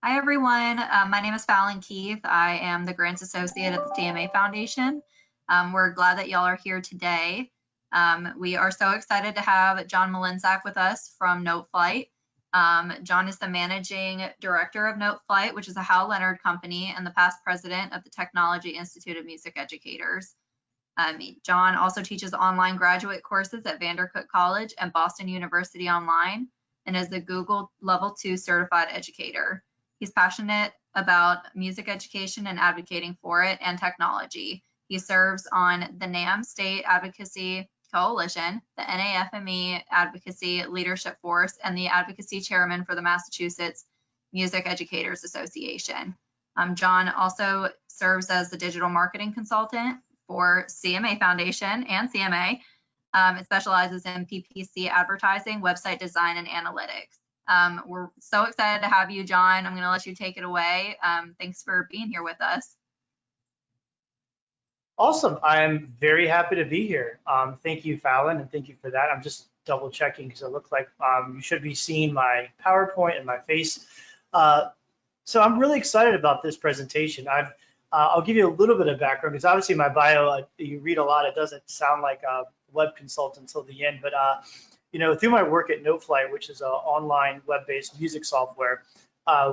Hi, everyone. My name is Fallon Keith. I am the Grants Associate at the CMA Foundation. We're glad that y'all are here today. We are so excited to have John Malinczak with us from Noteflight. John is the Managing Director of Noteflight, which is a Hal Leonard company, and the past president of the Technology Institute of Music Educators. John also teaches online graduate courses at Vandercook College and Boston University Online, and is the Google Level 2 certified educator. He's passionate about music education and advocating for it and technology. He serves on the NAMM State Advocacy Coalition, the NAFME Advocacy Leadership Force, and the advocacy chairman for the Massachusetts Music Educators Association. John also serves as the digital marketing consultant for CMA Foundation and CMA. It specializes in PPC advertising, website design, and analytics. We're so excited to have you, John. I'm going to let you take it away. Thanks for being here with us. Awesome. I'm very happy to be here. Thank you, Fallon, and thank you for that. I'm just double checking because it looks like you should be seeing my PowerPoint and my face. So I'm really excited about this presentation. I'll give you a little bit of background because obviously my bio, you read a lot. It doesn't sound like a web consultant until the end, but you know, through my work at Noteflight, which is an online web-based music software,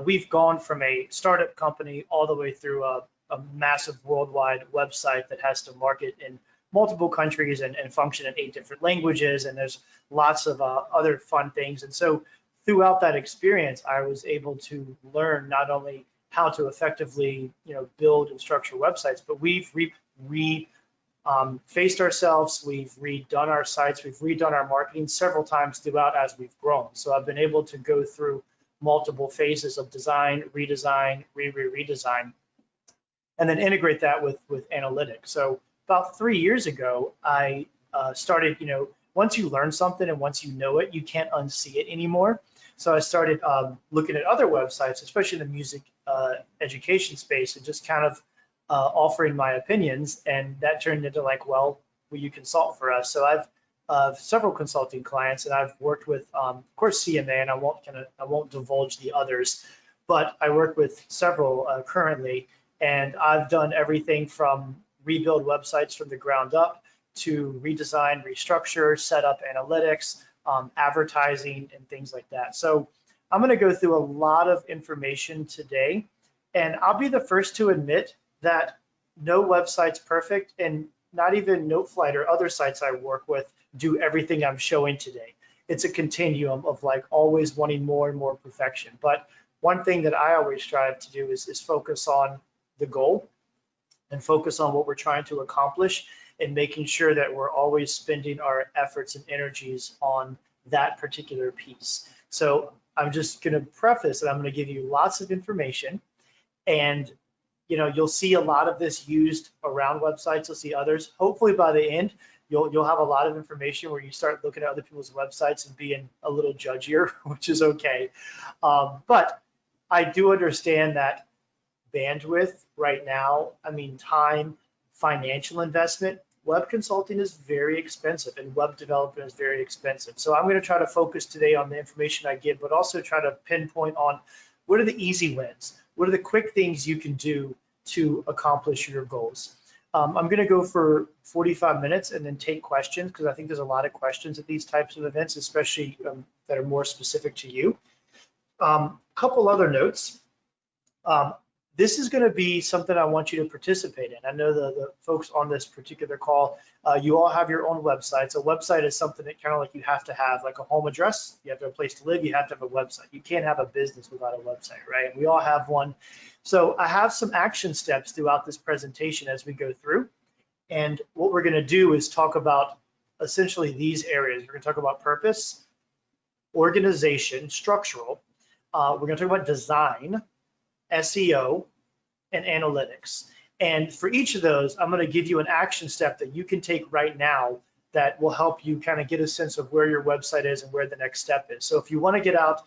we've gone from a startup company all the way through a massive worldwide website that has to market in multiple countries and function in 8 different languages, and there's lots of other fun things. And so throughout that experience, I was able to learn not only how to effectively, you know, build and structure websites, but we've faced ourselves, we've redone our sites, we've redone our marketing several times throughout as we've grown. So I've been able to go through multiple phases of design, redesign, redesign, and then integrate that with analytics. So about 3 years ago, I started, you know, once you learn something and once you know it, you can't unsee it anymore. So I started looking at other websites, especially in the music education space, and just kind of offering my opinions, and that turned into like, well, will you consult for us? So I've several consulting clients, and I've worked with, of course, CMA, and I won't divulge the others, but I work with several currently, and I've done everything from rebuild websites from the ground up to redesign, restructure, set up analytics, advertising, and things like that. So I'm going to go through a lot of information today, and I'll be the first to admit that no website's perfect, and not even Noteflight or other sites I work with do everything I'm showing today. It's a continuum of like always wanting more and more perfection. But one thing that I always strive to do is focus on the goal and focus on what we're trying to accomplish, and making sure that we're always spending our efforts and energies on that particular piece. So I'm just going to preface that I'm going to give you lots of information, and you know, you'll see a lot of this used around websites. You'll see others. Hopefully by the end, you'll have a lot of information where you start looking at other people's websites and being a little judgier, which is okay. But I do understand that bandwidth right now, I mean, time, financial investment, web consulting is very expensive, and web development is very expensive. So I'm going to try to focus today on the information I give, but also try to pinpoint on what are the easy wins. What are the quick things you can do to accomplish your goals? I'm going to go for 45 minutes and then take questions, because I think there's a lot of questions at these types of events, especially that are more specific to you. Couple other notes. This is going to be something I want you to participate in. I know the folks on this particular call, you all have your own websites. A website is something that kind of like you have to have, like a home address. You have to have a place to live. You have to have a website. You can't have a business without a website, right? We all have one. So I have some action steps throughout this presentation as we go through. And what we're going to do is talk about essentially these areas. We're going to talk about purpose, organization, structural. We're going to talk about design, SEO, and analytics. And for each of those, I'm going to give you an action step that you can take right now that will help you kind of get a sense of where your website is and where the next step is. So if you want to get out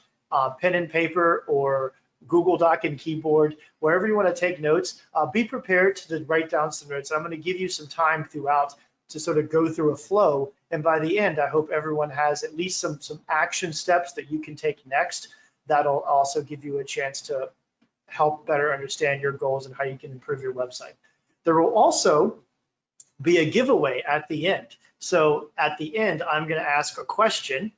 pen and paper or Google Doc and keyboard, wherever you want to take notes, be prepared to write down some notes. I'm going to give you some time throughout to sort of go through a flow. And by the end, I hope everyone has at least some action steps that you can take next. That'll also give you a chance to help better understand your goals and how you can improve your website. There will also be a giveaway at the end. So at the end, I'm going to ask a question,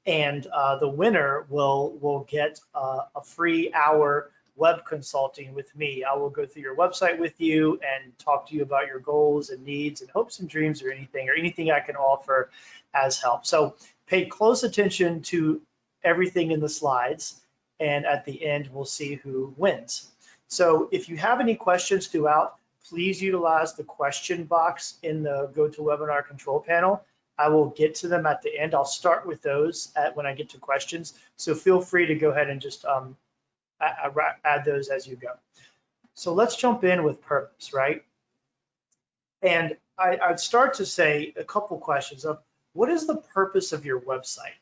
and the winner will get a free hour web consulting with me. I will go through your website with you and talk to you about your goals and needs and hopes and dreams or anything I can offer as help. So pay close attention to everything in the slides, and at the end, we'll see who wins. So if you have any questions throughout, please utilize the question box in the GoToWebinar control panel. I will get to them at the end. I'll start with those when I get to questions. So feel free to go ahead and just add those as you go. So let's jump in with purpose, right? And I'd start to say a couple questions of what is the purpose of your website?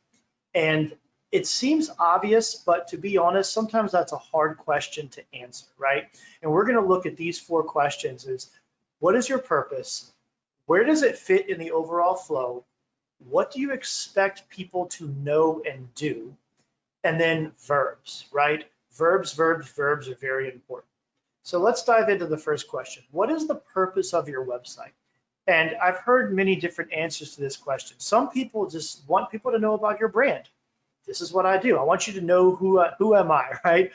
And it seems obvious, but to be honest, sometimes that's a hard question to answer, right? And we're going to look at these 4 questions: is what is your purpose? Where does it fit in the overall flow? What do you expect people to know and do? And then verbs, right? Verbs are very important. So let's dive into the first question. What is the purpose of your website? And I've heard many different answers to this question. Some people just want people to know about your brand. This is what I do. I want you to know who am I, right?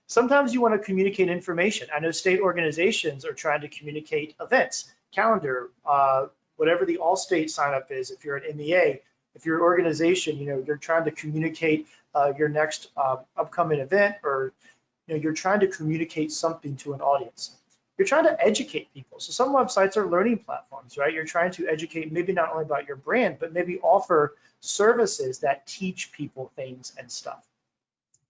Sometimes you want to communicate information. I know state organizations are trying to communicate events, calendar, whatever the all-state sign-up is. If you're an MEA, if you're an organization, you're trying to communicate your next upcoming event, or you're trying to communicate something to an audience. You're trying to educate people. So some websites are learning platforms, right? You're trying to educate maybe not only about your brand, but maybe offer services that teach people things and stuff.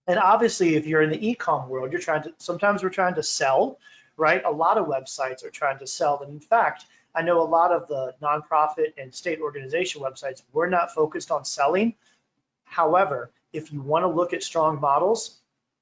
And obviously, if you're in the e-com world, sometimes we're trying to sell, right? A lot of websites are trying to sell. And in fact, I know a lot of the nonprofit and state organization websites, we're not focused on selling. However, if you want to look at strong models,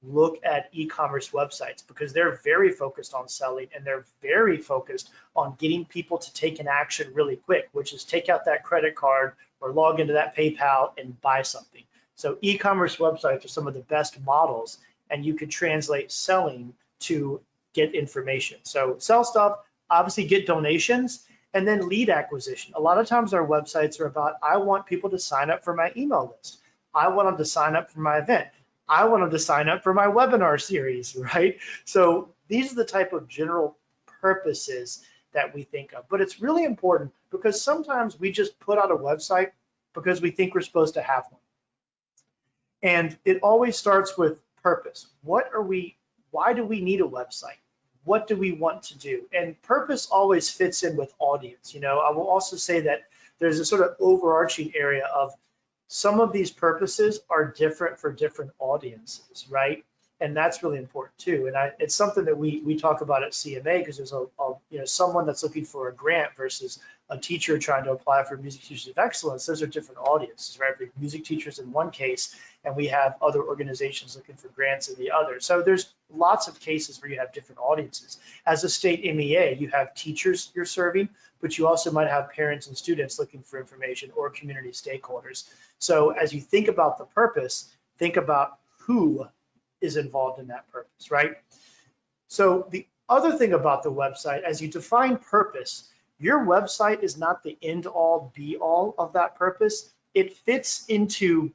look at e-commerce websites, because they're very focused on selling, and they're very focused on getting people to take an action really quick, which is take out that credit card or log into that PayPal and buy something. So e-commerce websites are some of the best models, and you could translate selling to get information. So sell stuff, obviously get donations, and then lead acquisition. A lot of times our websites are about, I want people to sign up for my email list. I want them to sign up for my event. I want them to sign up for my webinar series, right? So these are the type of general purposes that we think of. But it's really important because sometimes we just put out a website because we think we're supposed to have one. And it always starts with purpose. Why do we need a website? What do we want to do? And purpose always fits in with audience. I will also say that there's a sort of overarching area of some of these purposes are different for different audiences, right? And that's really important too. And it's something that we talk about at CMA, because there's someone that's looking for a grant versus a teacher trying to apply for Music Teachers of Excellence. Those are different audiences, right? We have music teachers in one case, and we have other organizations looking for grants in the other. So there's lots of cases where you have different audiences. As a state MEA, you have teachers you're serving, but you also might have parents and students looking for information, or community stakeholders. So as you think about the purpose, think about who is involved in that purpose, right? So the other thing about the website, as you define purpose, your website is not the end all be all of that purpose. It fits into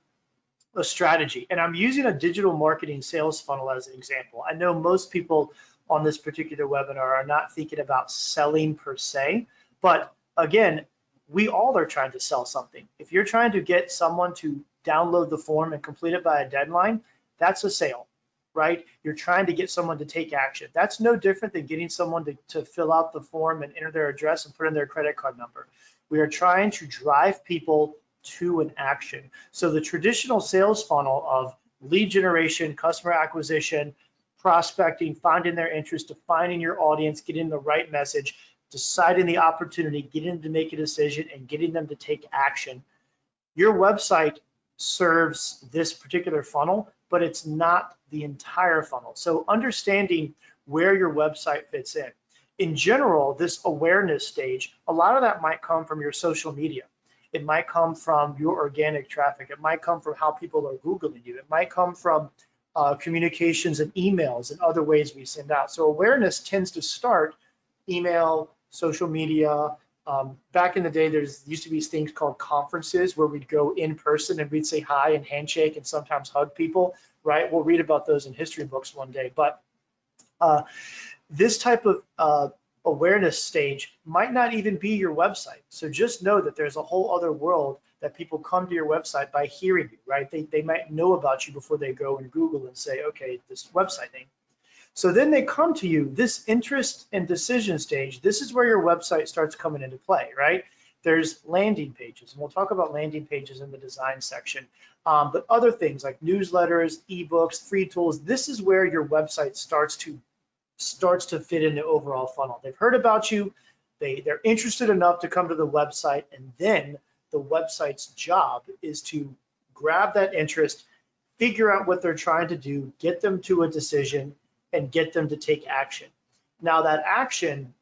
a strategy. And I'm using a digital marketing sales funnel as an example. I know most people on this particular webinar are not thinking about selling per se, but again, we all are trying to sell something. If you're trying to get someone to download the form and complete it by a deadline, that's a sale, right? You're trying to get someone to take action. That's no different than getting someone to fill out the form and enter their address and put in their credit card number. We are trying to drive people to an action. So the traditional sales funnel of lead generation, customer acquisition, prospecting, finding their interest, defining your audience, getting the right message, deciding the opportunity, getting them to make a decision, and getting them to take action. Your website serves this particular funnel, but it's not the entire funnel. So understanding where your website fits in. In general, this awareness stage, a lot of that might come from your social media. It might come from your organic traffic. It might come from how people are Googling you. It might come from communications and emails and other ways we send out. So awareness tends to start email, social media. Back in the day, used to be things called conferences where we'd go in person and we'd say hi and handshake and sometimes hug people, right? We'll read about those in history books one day. But this type of awareness stage might not even be your website. So just know that there's a whole other world that people come to your website by hearing you, right? They might know about you before they go and Google and say, okay, this website name. So then they come to you, this interest and decision stage, this is where your website starts coming into play, right? There's landing pages, and we'll talk about landing pages in the design section, but other things like newsletters, ebooks, free tools, this is where your website starts to fit in the overall funnel. They've heard about you, they're interested enough to come to the website, and then the website's job is to grab that interest, figure out what they're trying to do, get them to a decision, and get them to take action. Now that action,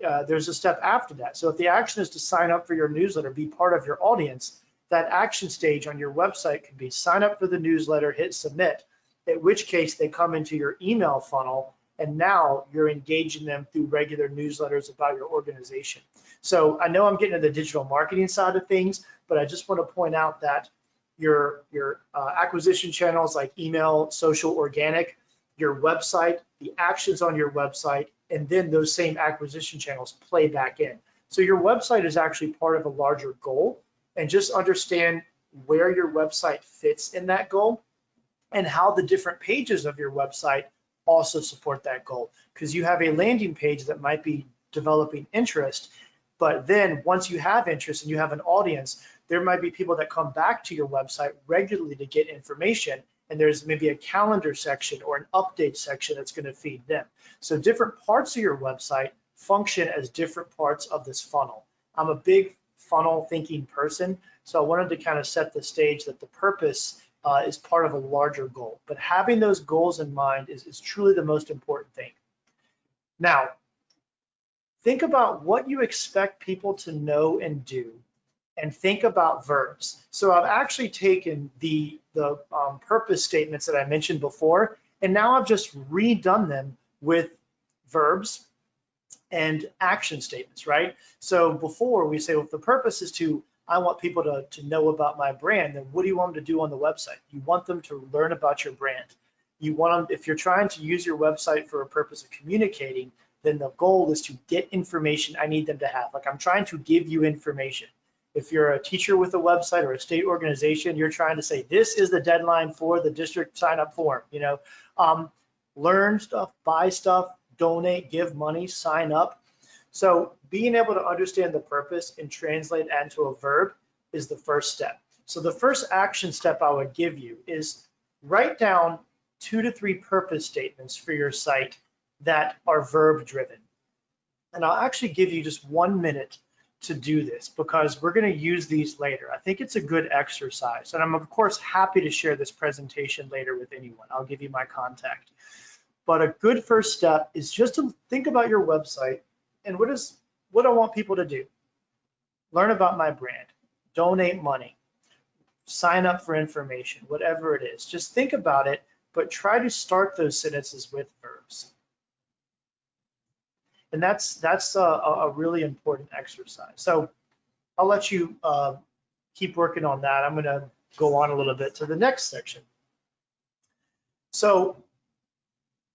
there's a step after that. So if the action is to sign up for your newsletter, be part of your audience, that action stage on your website could be sign up for the newsletter, hit submit, at which case they come into your email funnel, and now you're engaging them through regular newsletters about your organization. So I know I'm getting to the digital marketing side of things, but I just want to point out that your acquisition channels like email, social, organic, your website, the actions on your website, and then those same acquisition channels play back in. So your website is actually part of a larger goal, and just understand where your website fits in that goal and how the different pages of your website also support that goal. Because you have a landing page that might be developing interest, but then once you have interest and you have an audience, there might be people that come back to your website regularly to get information, and there's maybe a calendar section or an update section that's going to feed them. So different parts of your website function as different parts of this funnel. I'm a big funnel thinking person, so I wanted to kind of set the stage that the purpose is part of a larger goal. But having those goals in mind is truly the most important thing. Now, think about what you expect people to know and do, and think about verbs. So I've actually taken the purpose statements that I mentioned before, and now I've just redone them with verbs and action statements, right? So before we say, well, if the purpose is I want people to know about my brand, then what do you want them to do on the website? You want them to learn about your brand. You want them, if you're trying to use your website for a purpose of communicating, then the goal is to get information I need them to have. Like I'm trying to give you information. If you're a teacher with a website or a state organization, you're trying to say, this is the deadline for the district sign up form, learn stuff, buy stuff, donate, give money, sign up. So being able to understand the purpose and translate that into a verb is the first step. So the first action step I would give you is write down 2 to 3 purpose statements for your site that are verb driven. And I'll actually give you just 1 minute to do this because we're going to use these later. I think it's a good exercise, and I'm of course happy to share this presentation later with anyone. I'll give you my contact. But a good first step is just to think about your website and what I want people to do. Learn about my brand, donate money, sign up for information, whatever it is. Just think about it, but try to start those sentences with verbs. And that's a really important exercise. So I'll let you keep working on that. I'm going to go on a little bit to the next section. So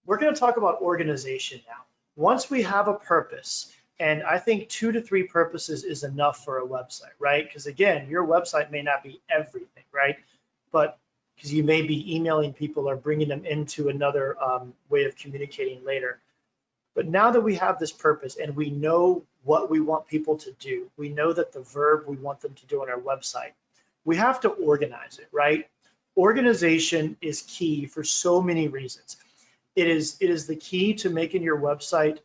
we're going to talk about organization now. Once we have a purpose, and I think 2 to 3 purposes is enough for a website, right? Because again, your website may not be everything, right? But because you may be emailing people or bringing them into another way of communicating later. But now that we have this purpose and we know what we want people to do, we know that the verb we want them to do on our website, we have to organize it, right? Organization is key for so many reasons. It is the key to making your website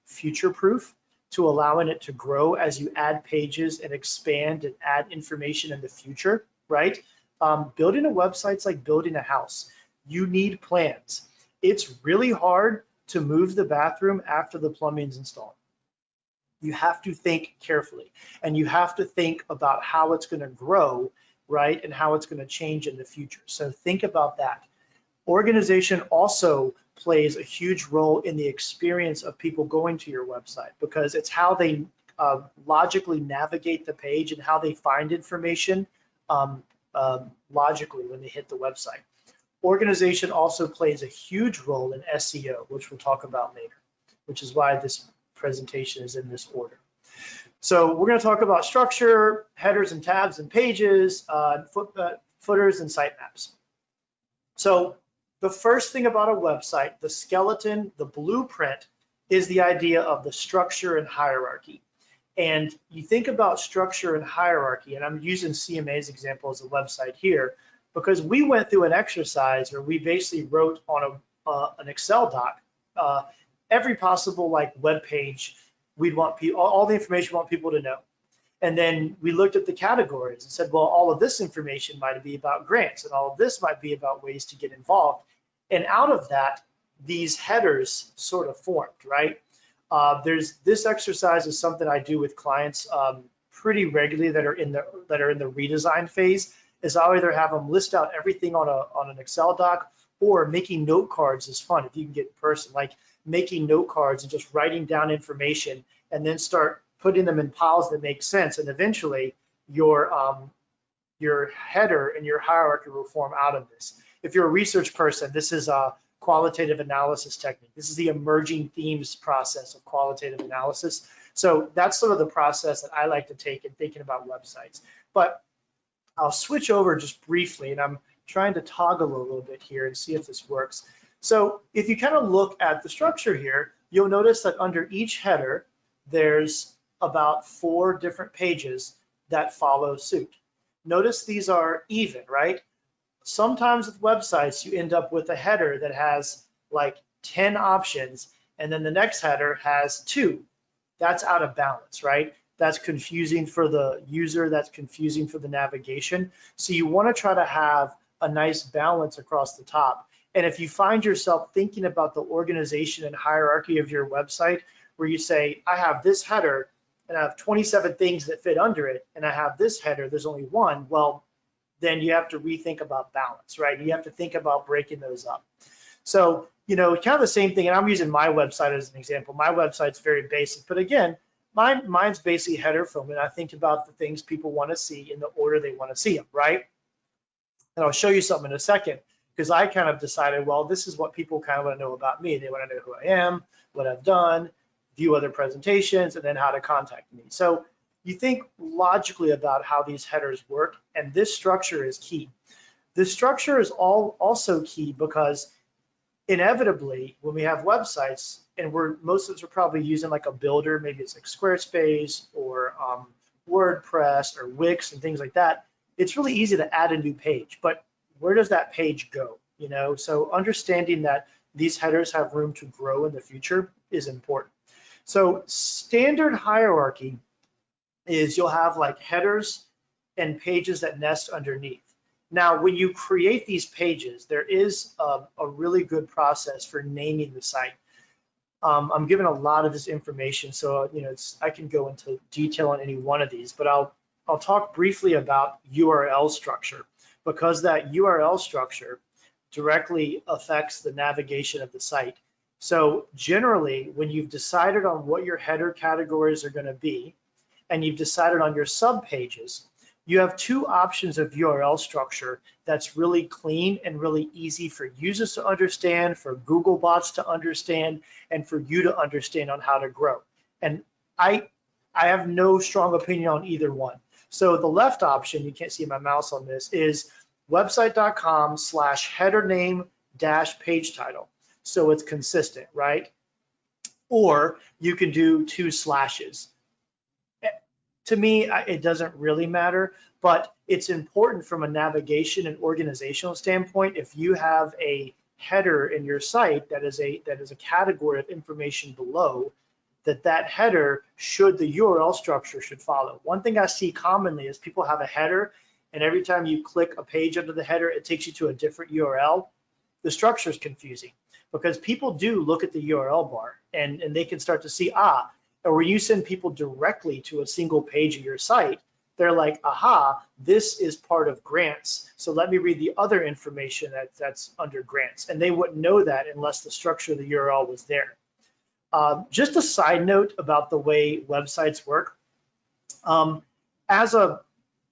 future-proof, to allowing it to grow as you add pages and expand and add information in the future, right? Building a website's like building a house. You need plans. It's really hard to move the bathroom after the plumbing's installed. You have to think carefully, and you have to think about how it's going to grow, right, and how it's going to change in the future. So think about that. Organization also plays a huge role in the experience of people going to your website, because it's how they logically navigate the page and how they find information logically when they hit the website. Organization also plays a huge role in SEO, which we'll talk about later, which is why this presentation is in this order. So we're going to talk about structure, headers and tabs and pages, footers and sitemaps. So the first thing about a website, the skeleton, the blueprint, is the idea of the structure and hierarchy. And you think about structure and hierarchy, and I'm using CMA's example as a website here, because we went through an exercise where we basically wrote on an Excel doc every possible web page we'd want people, all the information we want people to know. And then we looked at the categories and said, well, all of this information might be about grants, and all of this might be about ways to get involved. And out of that, these headers sort of formed, right? This exercise is something I do with clients pretty regularly that are in the redesign phase. Is I'll either have them list out everything on an Excel doc, or making note cards is fun if you can get in person, like making note cards and just writing down information and then start putting them in piles that make sense. And eventually your header and your hierarchy will form out of this. If you're a research person, this is a qualitative analysis technique. This is the emerging themes process of qualitative analysis. So that's sort of the process that I like to take in thinking about websites. But I'll switch over just briefly, and I'm trying to toggle a little bit here and see if this works. So if you kind of look at the structure here, you'll notice that under each header, there's about 4 different pages that follow suit. Notice these are even, right? Sometimes with websites, you end up with a header that has like 10 options, and then the next header has 2. That's out of balance, right? That's confusing for the user, that's confusing for the navigation. So you want to try to have a nice balance across the top. And if you find yourself thinking about the organization and hierarchy of your website, where you say, I have this header and I have 27 things that fit under it, and I have this header, there's only 1, well, then you have to rethink about balance, right? You have to think about breaking those up. So, kind of the same thing, and I'm using my website as an example. My website's very basic, but again, mine's basically header film, and I think about the things people want to see in the order they want to see them, right? And I'll show you something in a second, because I kind of decided, well, this is what people kind of want to know about me. They want to know who I am, what I've done, view other presentations, and then how to contact me. So you think logically about how these headers work, and this structure is key. This structure is also key because inevitably, when we have websites, and most of us are probably using like a builder, maybe it's like Squarespace or WordPress or Wix and things like that, it's really easy to add a new page, but where does that page go? So understanding that these headers have room to grow in the future is important. So standard hierarchy is you'll have like headers and pages that nest underneath. Now, when you create these pages, there is a really good process for naming the site. I'm giving a lot of this information, so I can go into detail on any one of these, but I'll talk briefly about URL structure, because that URL structure directly affects the navigation of the site. So generally, when you've decided on what your header categories are going to be, and you've decided on your sub pages, you have 2 options of URL structure that's really clean and really easy for users to understand, for Google bots to understand, and for you to understand on how to grow. And I have no strong opinion on either one. So the left option, you can't see my mouse on this, is website.com/header name -page title. So it's consistent, right? Or you can do 2 slashes. To me, it doesn't really matter, but it's important from a navigation and organizational standpoint. If you have a header in your site that is a category of information below, that header the URL structure should follow. One thing I see commonly is people have a header, and every time you click a page under the header, it takes you to a different URL. The structure is confusing because people do look at the URL bar and they can start to see, or when you send people directly to a single page of your site, they're like, aha, this is part of grants. So let me read the other information that's under grants. And they wouldn't know that unless the structure of the URL was there. Just a side note about the way websites work. As a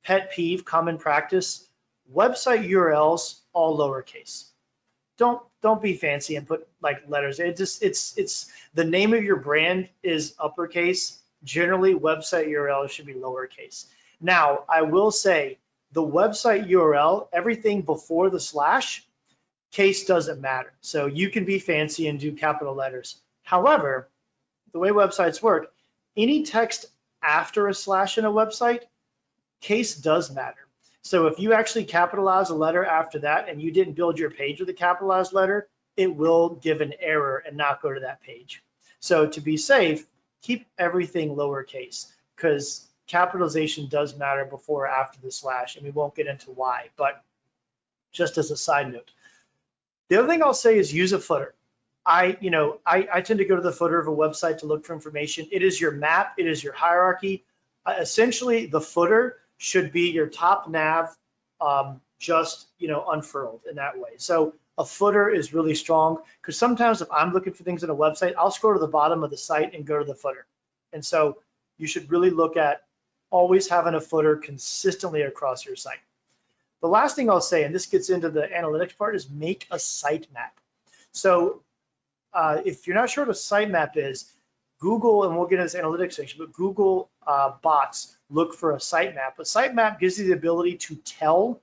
pet peeve, common practice, website URLs all lowercase. Don't be fancy and put like letters. It's the name of your brand is uppercase. Generally, website URL should be lowercase. Now, I will say the website URL, everything before the slash, case doesn't matter. So you can be fancy and do capital letters. However, the way websites work, any text after a slash in a website, case does matter. So if you actually capitalize a letter after that and you didn't build your page with a capitalized letter, it will give an error and not go to that page. So to be safe, keep everything lowercase because capitalization does matter before or after the slash, and we won't get into why, but just as a side note. The other thing I'll say is use a footer. I tend to go to the footer of a website to look for information. It is your map, it is your hierarchy. Essentially, the footer should be your top nav, just unfurled in that way. So a footer is really strong because sometimes if I'm looking for things on a website, I'll scroll to the bottom of the site and go to the footer. And so you should really look at always having a footer consistently across your site. The last thing I'll say, and this gets into the analytics part, is make a sitemap. So if you're not sure what a sitemap is, Google, and we'll get into this analytics section, but Google bots look for a sitemap. A sitemap gives you the ability to tell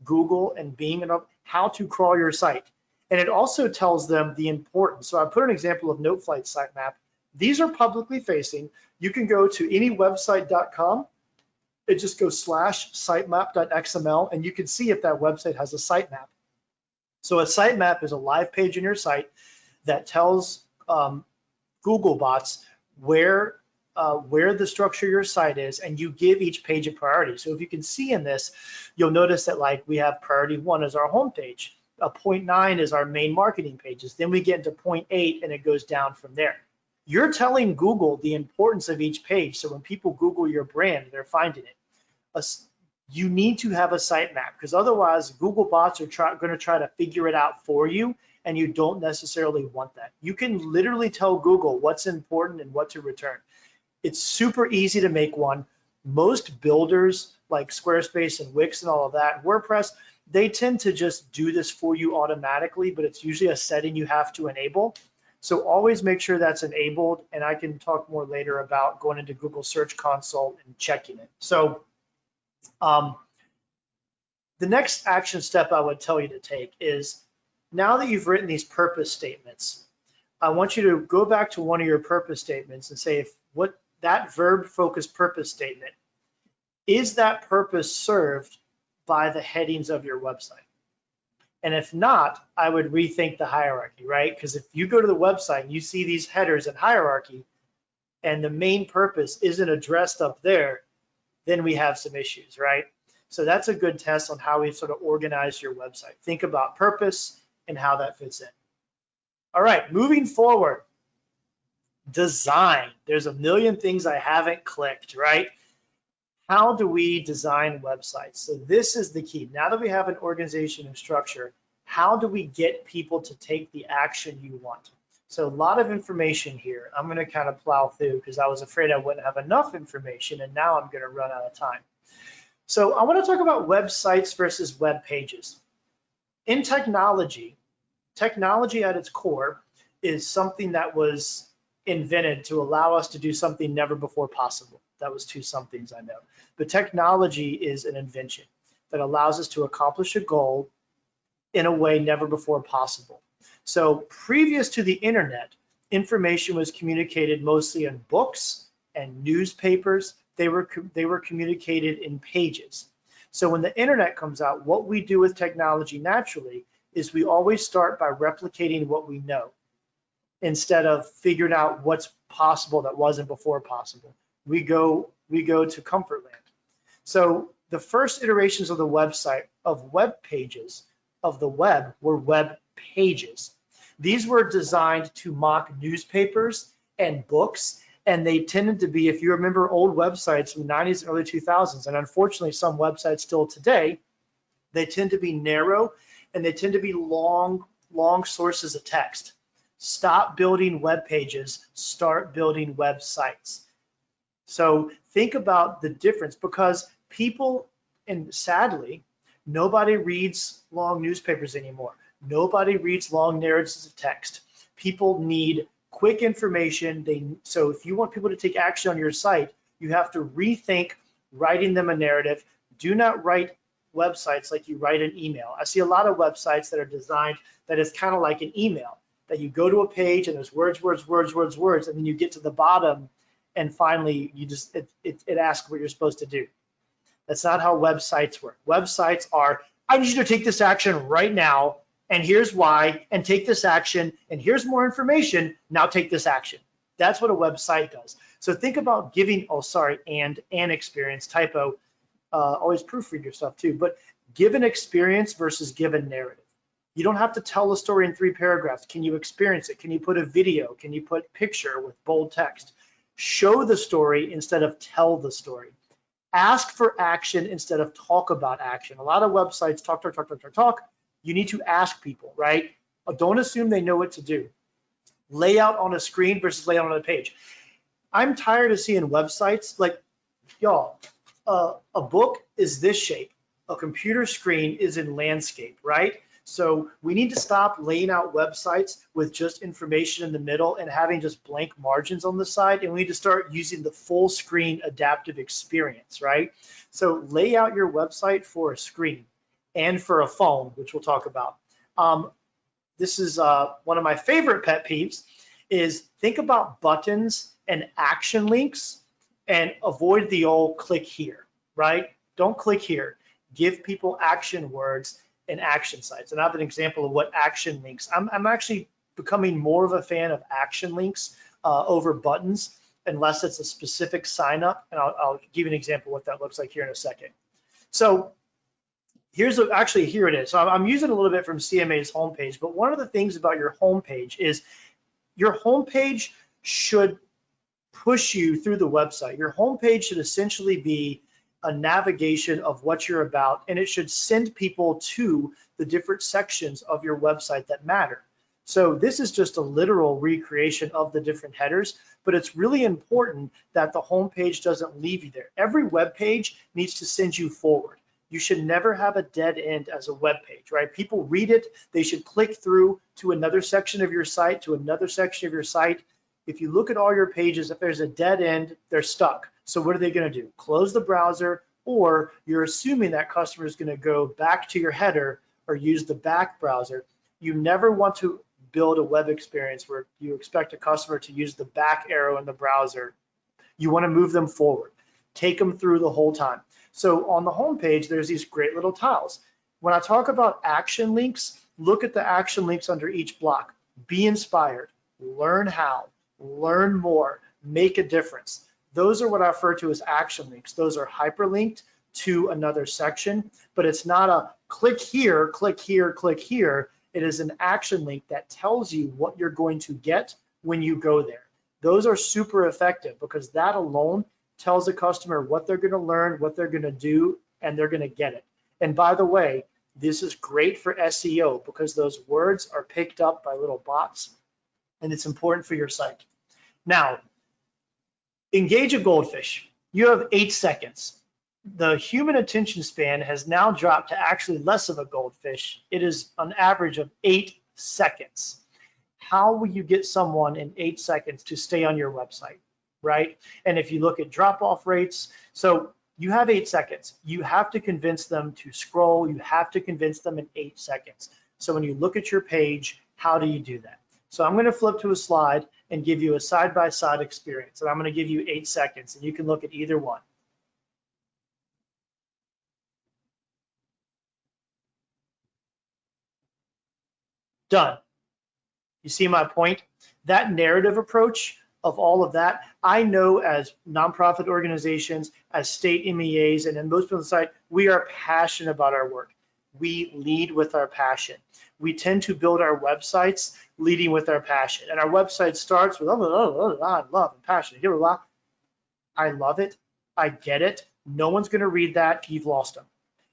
Google and Bing and how to crawl your site. And it also tells them the importance. So I put an example of Noteflight sitemap. These are publicly facing. You can go to any website.com. It just goes /sitemap.xml, and you can see if that website has a sitemap. So a sitemap is a live page in your site that tells Google bots where the structure of your site is, and you give each page a priority. So if you can see in this, you'll notice that like we have priority 1 as our home page, 0.9 is our main marketing pages. Then we get into 0.8 and it goes down from there. You're telling Google the importance of each page. So when people Google your brand, they're finding it. You need to have a sitemap because otherwise Google bots are going to try to figure it out for you, and you don't necessarily want that. You can literally tell Google what's important and what to return. It's super easy to make one. Most builders like Squarespace and Wix and all of that, WordPress, they tend to just do this for you automatically, but it's usually a setting you have to enable. So always make sure that's enabled, and I can talk more later about going into Google Search Console and checking it. So the next action step I would tell you to take is, now that you've written these purpose statements, I want you to go back to one of your purpose statements and say, what that verb-focused purpose statement, is that purpose served by the headings of your website? And if not, I would rethink the hierarchy, right? Because if you go to the website and you see these headers and hierarchy, and the main purpose isn't addressed up there, then we have some issues, right? So that's a good test on how we sort of organize your website. Think about purpose and how that fits in. All right, moving forward. Design. There's a million things I haven't clicked, right? How do we design websites? So this is the key. Now that we have an organization and structure, how do we get people to take the action you want? So a lot of information here. I'm going to kind of plow through because I was afraid I wouldn't have enough information, and now I'm going to run out of time. So I want to talk about websites versus web pages. In technology at its core is something that was invented to allow us to do something never before possible. That was two somethings, I know. But technology is an invention that allows us to accomplish a goal in a way never before possible. So previous to the internet, information was communicated mostly in books and newspapers. They were communicated in pages. So when the internet comes out, what we do with technology naturally is we always start by replicating what we know instead of figuring out what's possible that wasn't before possible. We go to comfort land. So the first iterations of the website, of web pages, of the web, were web pages. These were designed to mock newspapers and books And they tended to be, if you remember old websites from the 90s and early 2000s, and unfortunately some websites still today, they tend to be narrow and they tend to be long sources of text. Stop building web pages, start building websites. So think about the difference, because people, and sadly, nobody reads long newspapers anymore. Nobody reads long narratives of text. People need quick information. So if you want people to take action on your site, you have to rethink writing them a narrative. Do not write websites like you write an email. I see a lot of websites that are designed that is kind of like an email, that you go to a page and there's words, and then you get to the bottom and finally you just it asks what you're supposed to do. That's not how websites work. Websites are, I need you to take this action right now, and here's why, and take this action, and here's more information, now take this action. That's what a website does. So think about giving, and experience, typo, always proofread your stuff too, but give an experience versus give a narrative. You don't have to tell a story in 3 paragraphs. Can you experience it? Can you put a video? Can you put picture with bold text? Show the story instead of tell the story. Ask for action instead of talk about action. A lot of websites talk. You need to ask people, right? Don't assume they know what to do. Lay out on a screen versus lay out on a page. I'm tired of seeing websites like, y'all, a book is this shape. A computer screen is in landscape, right? So we need to stop laying out websites with just information in the middle and having just blank margins on the side, and we need to start using the full screen adaptive experience, right? So lay out your website for a screen and for a phone, which we'll talk about. This is one of my favorite pet peeves, is think about buttons and action links and avoid the old click here, right? Don't click here. Give people action words and action sites. And I have an example of what action links. I'm actually becoming more of a fan of action links over buttons, unless it's a specific sign up. And I'll give you an example of what that looks like here in a second. So here it is. So I'm using a little bit from CMA's homepage, but one of the things about your homepage is your homepage should push you through the website. Your homepage should essentially be a navigation of what you're about, and it should send people to the different sections of your website that matter. So this is just a literal recreation of the different headers, but it's really important that the homepage doesn't leave you there. Every web page needs to send you forward. You should never have a dead end as a web page, right? People read it, they should click through to another section of your site, to another section of your site. If you look at all your pages, if there's a dead end, they're stuck. So what are they going to do? Close the browser, or you're assuming that customer is going to go back to your header or use the back browser. You never want to build a web experience where you expect a customer to use the back arrow in the browser. You want to move them forward. Take them through the whole time. So on the home page, there's these great little tiles. When I talk about action links, look at the action links under each block. Be inspired, learn how, learn more, make a difference. Those are what I refer to as action links. Those are hyperlinked to another section, but it's not a click here, click here, click here. It is an action link that tells you what you're going to get when you go there. Those are super effective because that alone tells the customer what they're going to learn, what they're going to do, and they're going to get it. And by the way, this is great for SEO because those words are picked up by little bots, and it's important for your site. Now, engage a goldfish. You have 8 seconds. The human attention span has now dropped to actually less of a goldfish. It is an average of 8 seconds. How will you get someone in 8 seconds to stay on your website, right? And if you look at drop-off rates, so you have 8 seconds. You have to convince them to scroll. You have to convince them in 8 seconds. So when you look at your page, how do you do that? So I'm going to flip to a slide and give you a side-by-side experience. And I'm going to give you 8 seconds, and you can look at either one. Done. You see my point? That narrative approach of all of that, I know as nonprofit organizations, as state MEAs, and in most people on the site, we are passionate about our work. we lead with our passion. We tend to build our websites leading with our passion. And our website starts with, I love and passion. I love it. I get it. No one's going to read that. You've lost them.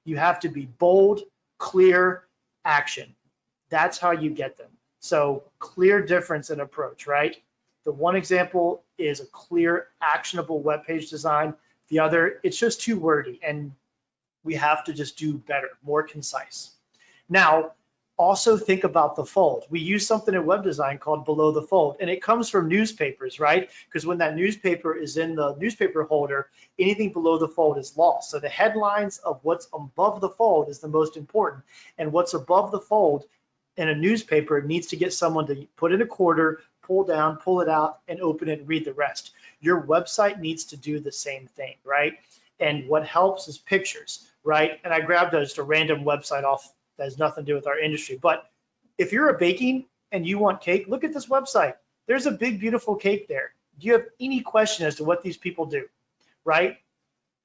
You have to be bold, clear, action. That's how you get them. So clear difference in approach, right? The one example is a clear, actionable web page design. The other, it's just too wordy, and we have to just do better, more concise. Now, also think about the fold. We use something in web design called below the fold, and it comes from newspapers, right? Because when that newspaper is in the newspaper holder, anything below the fold is lost. So the headlines of what's above the fold is the most important, and what's above the fold in a newspaper needs to get someone to put in a quarter, pull down, pull it out, and open it and read the rest. Your website needs to do the same thing, right? And what helps is pictures, right? And I grabbed just a random website off that has nothing to do with our industry. But if you're a baking and you want cake, look at this website. There's a big, beautiful cake there. Do you have any question as to what these people do, right?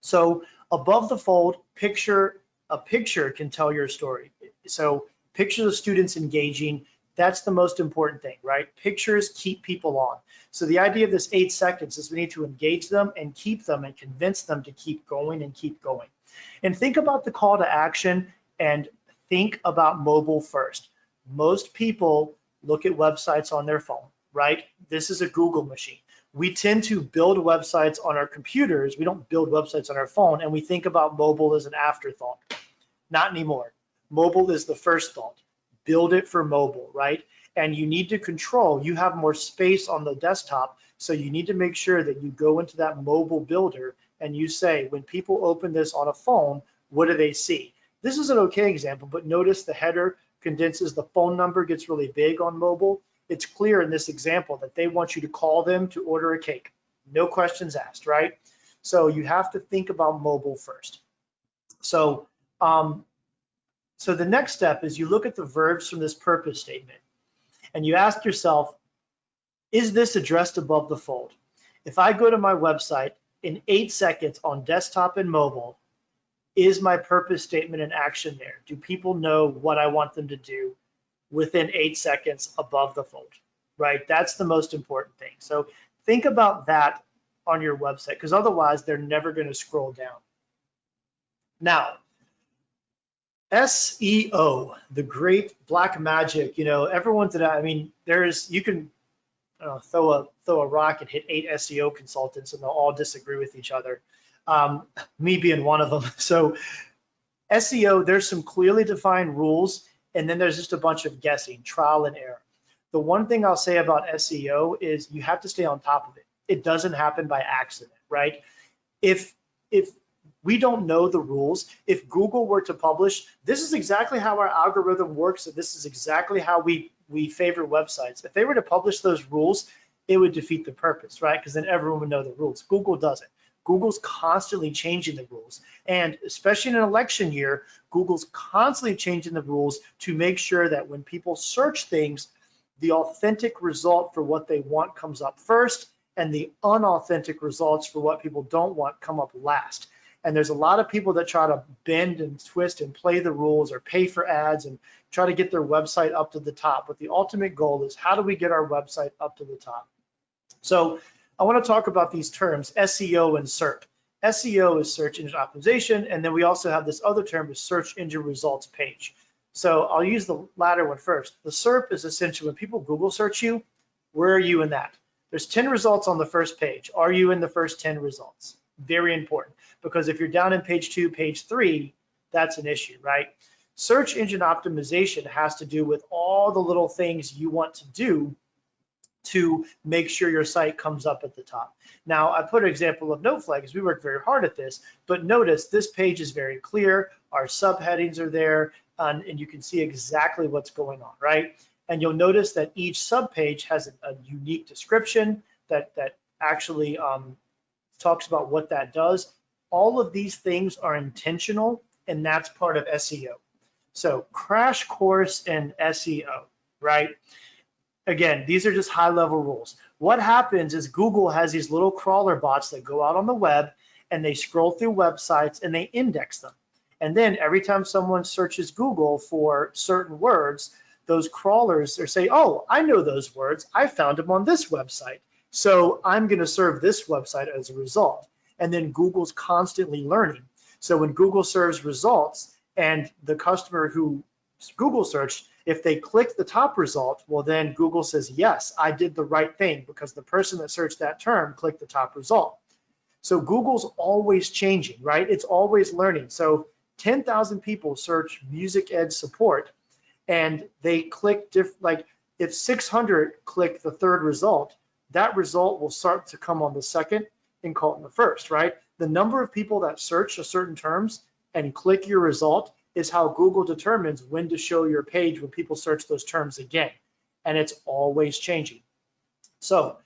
So above the fold, a picture can tell your story. So picture the students engaging. That's the most important thing, right? Pictures keep people on. So the idea of this 8 seconds is we need to engage them and keep them and convince them to keep going and keep going. And think about the call to action and think about mobile first. Most people look at websites on their phone, right? This is a Google machine. We tend to build websites on our computers. We don't build websites on our phone, and we think about mobile as an afterthought. Not anymore. Mobile is the first thought. Build it for mobile, right? And you need to control. You have more space on the desktop, so you need to make sure that you go into that mobile builder and you say, when people open this on a phone, what do they see? This is an okay example, but notice the header condenses, the phone number gets really big on mobile. It's clear in this example that they want you to call them to order a cake. No questions asked, right? So you have to think about mobile first. So the next step is you look at the verbs from this purpose statement and you ask yourself, is this addressed above the fold? If I go to my website in 8 seconds on desktop and mobile, is my purpose statement in action there? Do people know what I want them to do within 8 seconds above the fold, right? That's the most important thing. So think about that on your website, because otherwise they're never going to scroll down. Now, SEO, the great black magic, everyone today, I mean, you can throw a rock and hit 8 SEO consultants and they'll all disagree with each other. Me being one of them. So SEO, there's some clearly defined rules, and then there's just a bunch of guessing, trial and error. The one thing I'll say about SEO is you have to stay on top of it. It doesn't happen by accident, right? If we don't know the rules, if Google were to publish, this is exactly how our algorithm works, and this is exactly how we favor websites. If they were to publish those rules, it would defeat the purpose, right? Because then everyone would know the rules. Google doesn't. Google's constantly changing the rules. And especially in an election year, Google's constantly changing the rules to make sure that when people search things, the authentic result for what they want comes up first, and the unauthentic results for what people don't want come up last. And there's a lot of people that try to bend and twist and play the rules or pay for ads and try to get their website up to the top. But the ultimate goal is, how do we get our website up to the top? So I want to talk about these terms, SEO and SERP. SEO is search engine optimization, and then we also have this other term, is search engine results page. So I'll use the latter one first. The SERP is essentially when people Google search you, where are you in that? There's 10 results on the first page. Are you in the first 10 results? Very important, because if you're down in page 2, page 3, that's an issue, right? Search engine optimization has to do with all the little things you want to do to make sure your site comes up at the top. Now, I put an example of NoteFlag because we work very hard at this, but notice this page is very clear. Our subheadings are there, and you can see exactly what's going on, right? And you'll notice that each subpage has a unique description that actually talks about what that does. All of these things are intentional, and that's part of SEO. So crash course in SEO, right? Again, these are just high-level rules. What happens is Google has these little crawler bots that go out on the web and they scroll through websites and they index them. And then every time someone searches Google for certain words, those crawlers are saying, oh, I know those words. I found them on this website. So I'm going to serve this website as a result. And then Google's constantly learning. So when Google serves results and the customer who Google searched, if they click the top result, well, then Google says, yes, I did the right thing because the person that searched that term clicked the top result. So Google's always changing, right? It's always learning. So 10,000 people search music ed support and they click like if 600 click the third result, that result will start to come on the second and call it the first, right? The number of people that search a certain terms and click your result is how Google determines when to show your page when people search those terms again. And it's always changing. So,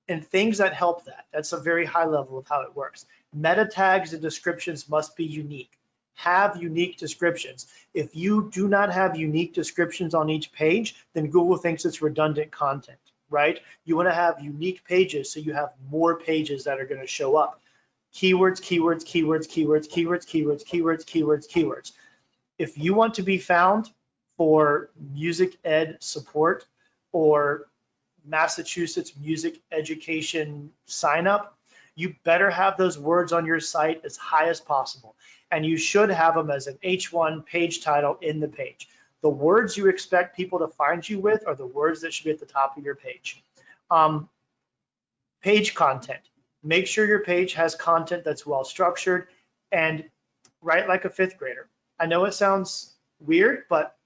and things that help that, that's a very high level of how it works. Meta tags and descriptions must be unique. Have unique descriptions. If you do not have unique descriptions on each page, then Google thinks it's redundant content, right? You want to have unique pages so you have more pages that are going to show up. Keywords, keywords, keywords, keywords, keywords, keywords, keywords, keywords, keywords. If you want to be found for music ed support or Massachusetts music education sign up, you better have those words on your site as high as possible. And you should have them as an H1 page title in the page. The words you expect people to find you with are the words that should be at the top of your page. Page content. Make sure your page has content that's well structured and write like a fifth grader. I know it sounds weird, but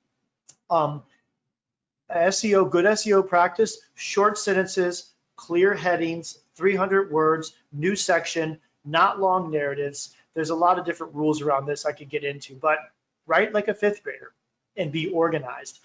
SEO, good SEO practice, short sentences, clear headings, 300 words, new section, not long narratives. There's a lot of different rules around this I could get into, but write like a fifth grader and be organized.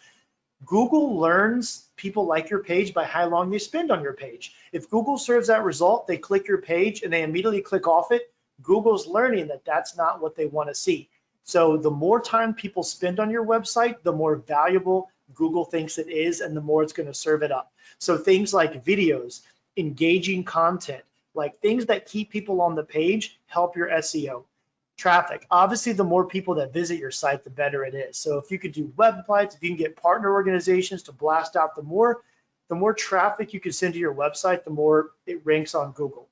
Google learns people like your page by how long they spend on your page. If Google serves that result, they click your page and they immediately click off it, Google's learning that that's not what they want to see. So the more time people spend on your website, the more valuable Google thinks it is and the more it's going to serve it up. So things like videos, engaging content, like things that keep people on the page help your SEO. Traffic. Obviously, the more people that visit your site, the better it is. So if you could do websites, if you can get partner organizations to blast out, the more traffic you can send to your website, the more it ranks on Google.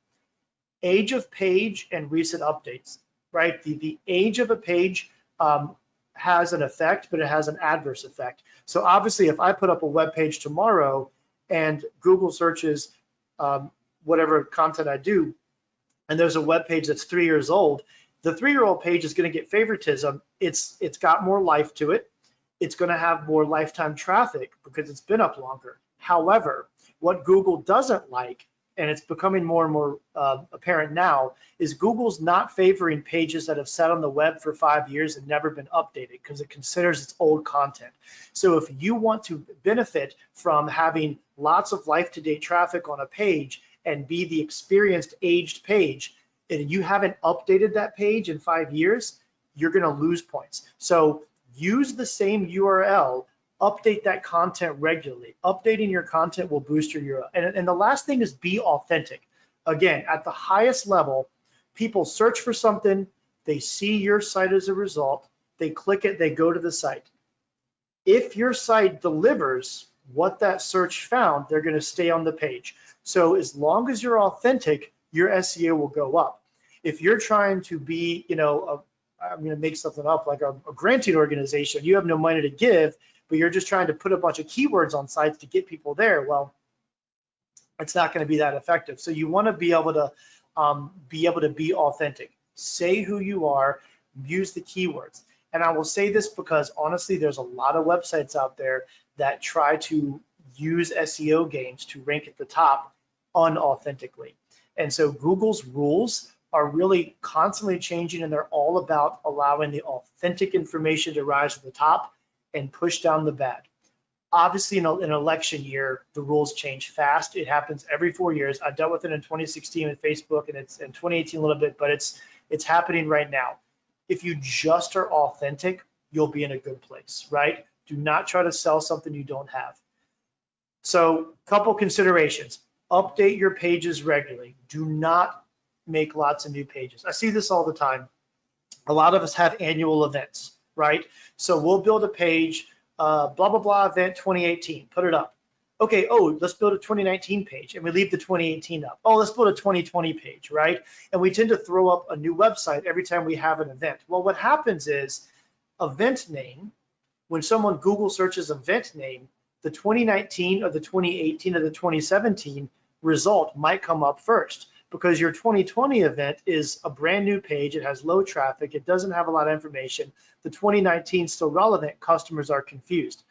Age of page and recent updates, right? The age of a page has an effect, but it has an adverse effect. So obviously, if I put up a web page tomorrow and Google searches whatever content I do, and there's a web page that's 3 years old, the 3-year-old page is going to get favoritism. It's got more life to it. It's going to have more lifetime traffic because it's been up longer. However, what Google doesn't like, and it's becoming more and more apparent now, is Google's not favoring pages that have sat on the web for 5 years and never been updated because it considers it's old content. So if you want to benefit from having lots of life-to-date traffic on a page and be the experienced aged page, and you haven't updated that page in 5 years, you're going to lose points. So use the same URL, update that content regularly. Updating your content will boost your URL. And the last thing is be authentic. Again, at the highest level, people search for something, they see your site as a result, they click it, they go to the site. If your site delivers what that search found, they're going to stay on the page. So as long as you're authentic, your SEO will go up. If you're trying to be, I'm going to make something up, like a granting organization, you have no money to give, but you're just trying to put a bunch of keywords on sites to get people there, well, it's not going to be that effective. So you want to be able to be authentic. Say who you are, use the keywords. And I will say this because honestly, there's a lot of websites out there that try to use SEO games to rank at the top unauthentically. And so Google's rules are really constantly changing, and they're all about allowing the authentic information to rise to the top and push down the bad. Obviously, in an election year, the rules change fast. It happens every 4 years. I dealt with it in 2016 with Facebook, and it's in 2018 a little bit, but it's happening right now. If you just are authentic, you'll be in a good place, right? Do not try to sell something you don't have. So, couple considerations. Update your pages regularly. Do not make lots of new pages. I see this all the time. A lot of us have annual events, right? So we'll build a page, blah, blah, blah, event 2018, put it up. Okay, oh, let's build a 2019 page, and we leave the 2018 up. Oh, let's build a 2020 page, right? And we tend to throw up a new website every time we have an event. Well, what happens is event name, when someone Google searches event name, the 2019 or the 2018 or the 2017 result might come up first, because your 2020 event is a brand new page. It has low traffic. It doesn't have a lot of information. The 2019 is still relevant. Customers are confused.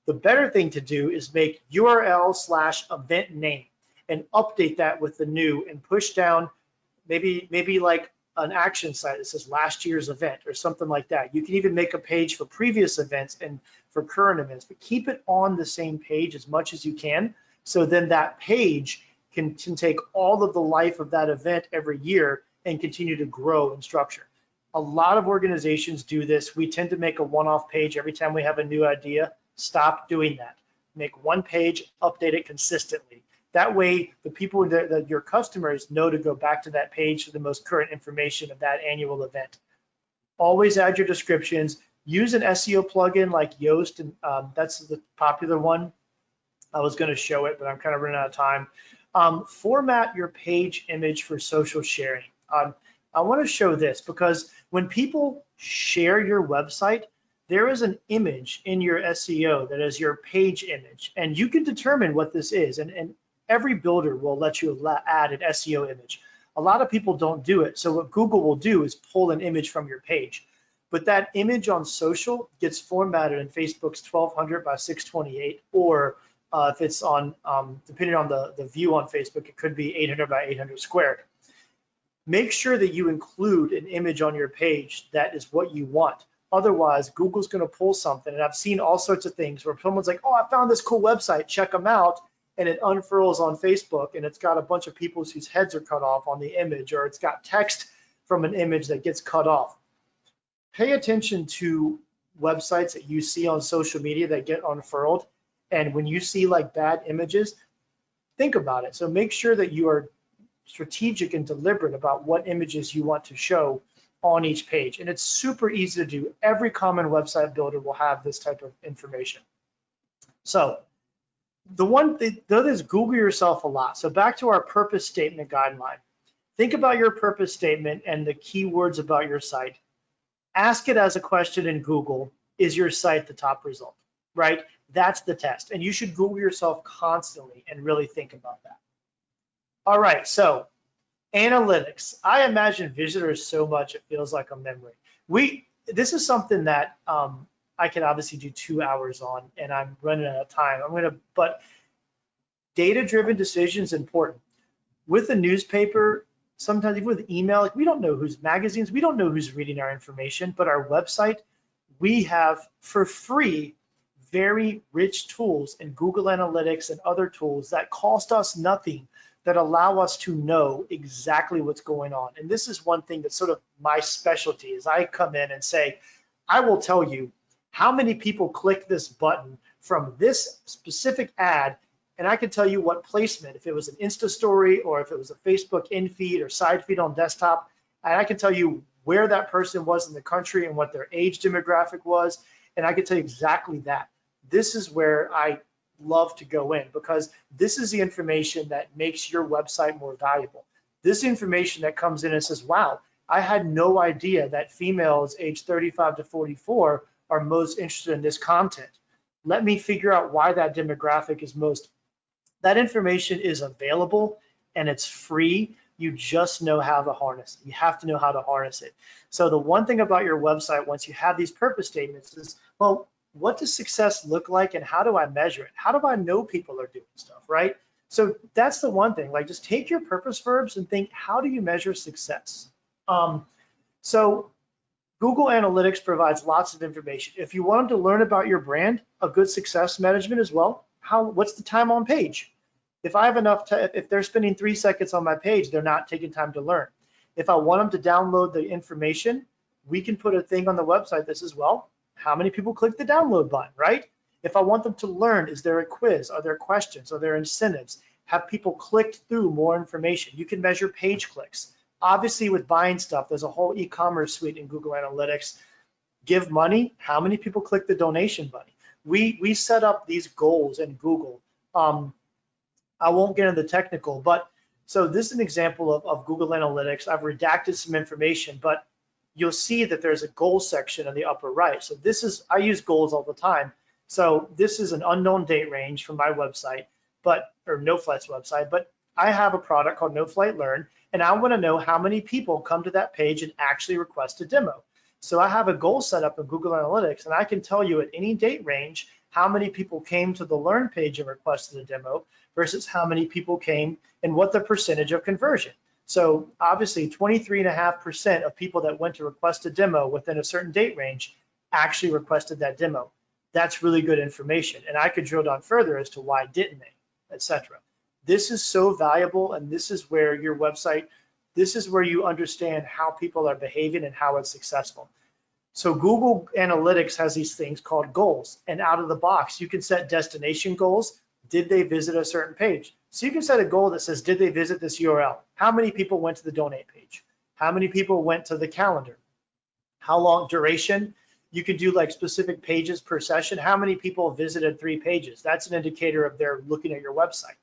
The better thing to do is make URL/event name and update that with the new and push down maybe like an action site that says last year's event or something like that. You can even make a page for previous events and for current events, but keep it on the same page as much as you can. So then that page can take all of the life of that event every year and continue to grow in structure. A lot of organizations do this. We tend to make a one-off page every time we have a new idea. Stop doing that. Make one page, update it consistently. That way, the people that your customers know to go back to that page for the most current information of that annual event. Always add your descriptions. Use an SEO plugin like Yoast, and that's the popular one. I was going to show it, but I'm kind of running out of time. Format your page image for social sharing. I want to show this because when people share your website, there is an image in your SEO that is your page image, and you can determine what this is, and every builder will let you add an SEO image. A lot of people don't do it, so what Google will do is pull an image from your page, but that image on social gets formatted in Facebook's 1200 by 628, or if it's on, depending on the view on Facebook, it could be 800 by 800 squared. Make sure that you include an image on your page that is what you want. Otherwise, Google's going to pull something, and I've seen all sorts of things where someone's like, oh, I found this cool website, check them out, and it unfurls on Facebook, and it's got a bunch of people whose heads are cut off on the image, or it's got text from an image that gets cut off. Pay attention to websites that you see on social media that get unfurled, and when you see like bad images, think about it. So make sure that you are strategic and deliberate about what images you want to show on each page. And it's super easy to do. Every common website builder will have this type of information. So the other is Google yourself a lot. So back to our purpose statement guideline. Think about your purpose statement and the keywords about your site. Ask it as a question in Google, is your site the top result, right? That's the test. And you should Google yourself constantly and really think about that. All right, so analytics. I imagine visitors so much it feels like a memory. This is something that I could obviously do 2 hours on, and I'm running out of time. But data-driven decisions important. With a newspaper, sometimes even with email, like we don't know who's magazines, we don't know who's reading our information, but our website, we have for free very rich tools in Google Analytics and other tools that cost us nothing, that allow us to know exactly what's going on. And this is one thing that's sort of my specialty, is I come in and say, I will tell you how many people click this button from this specific ad, and I can tell you what placement, if it was an Insta story or if it was a Facebook in feed or side feed on desktop, and I can tell you where that person was in the country and what their age demographic was, and I can tell you exactly that. This is where I love to go in, because this is the information that makes your website more valuable. This information that comes in and says, wow, I had no idea that females age 35 to 44 are most interested in this content. Let me figure out why that demographic is most. That information is available and it's free. You just know how to harness it. You have to know how to harness it. So the one thing about your website, once you have these purpose statements, is, well, what does success look like and how do I measure it? How do I know people are doing stuff, right? So that's the one thing, like just take your purpose verbs and think, how do you measure success? So Google Analytics provides lots of information. If you want them to learn about your brand, a good success management as well, what's the time on page? If I have enough time, if they're spending 3 seconds on my page, they're not taking time to learn. If I want them to download the information, we can put a thing on the website that says, well, how many people click the download button, right? If I want them to learn, is there a quiz? Are there questions? Are there incentives? Have people clicked through more information? You can measure page clicks. Obviously, with buying stuff, there's a whole e-commerce suite in Google Analytics. Give money, how many people click the donation button? We set up these goals in Google. I won't get into the technical, but so this is an example of Google Analytics. I've redacted some information, but you'll see that there's a goal section in the upper right. So this is, I use goals all the time. So this is an unknown date range from my website, or NoFlight's website, but I have a product called NoFlight Learn, and I want to know how many people come to that page and actually request a demo. So I have a goal set up in Google Analytics, and I can tell you at any date range how many people came to the Learn page and requested a demo versus how many people came and what the percentage of conversion. So obviously 23.5% of people that went to request a demo within a certain date range actually requested that demo. That's really good information. And I could drill down further as to why didn't they, etc. This is so valuable, and this is where your website, this is where you understand how people are behaving and how it's successful. So Google Analytics has these things called goals, and out of the box, you can set destination goals. Did they visit a certain page? So you can set a goal that says, did they visit this URL? How many people went to the donate page? How many people went to the calendar? How long duration? You can do like specific pages per session. How many people visited 3 pages? That's an indicator of their looking at your website.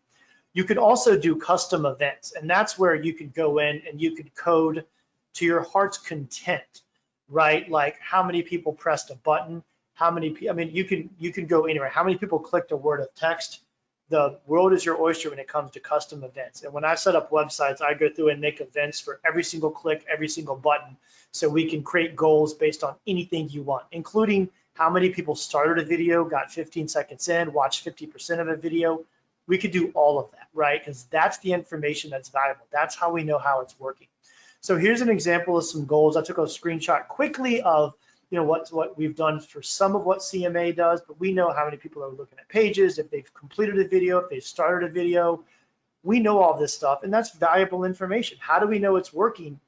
You could also do custom events, and that's where you could go in and you could code to your heart's content, right? Like how many people pressed a button, how many, I mean, you can go anywhere. How many people clicked a word of text? The world is your oyster when it comes to custom events. And when I set up websites, I go through and make events for every single click, every single button, so we can create goals based on anything you want, including how many people started a video, got 15 seconds in, watched 50% of a video. We could do all of that, right? Because that's the information that's valuable. That's how we know how it's working. So here's an example of some goals. I took a screenshot quickly of what we've done for some of what CMA does, but we know how many people are looking at pages, if they've completed a video, if they've started a video. We know all this stuff, and that's valuable information. How do we know it's working?